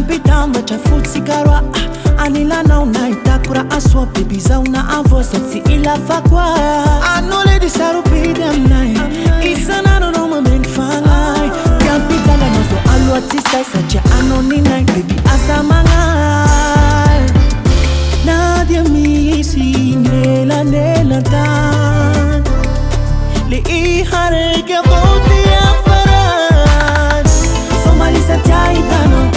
Tiampitamba chafuti garwa Anila na unaitakura aswa baby za una avosa ti ila fakwa Anole di sarupidi amnai Isana no no mamen fangai Tiampitala nozo alwa tisai sacha anoninai baby asamangai Nadia misi nela nela tan Le ihare ke voti afaran Somalisa taitano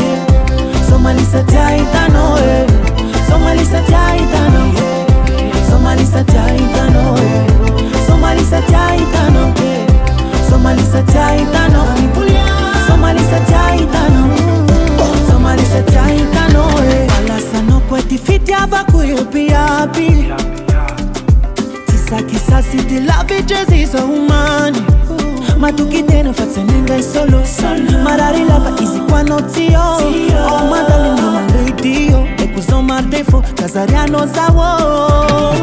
Somalisa taitano Somalisa taitano Somalisa taitano Somalisa taitano Somalisa taitano Somalisa taitano Somalisa taitano Falasa no kweti fiti abaku yopi yapi Tisa kisasi di love jezi so humani Matuki tena fatseninga solo Marari lava easy kwa notio Oh madali no man radio Ekuzoma defo Kazariano zawo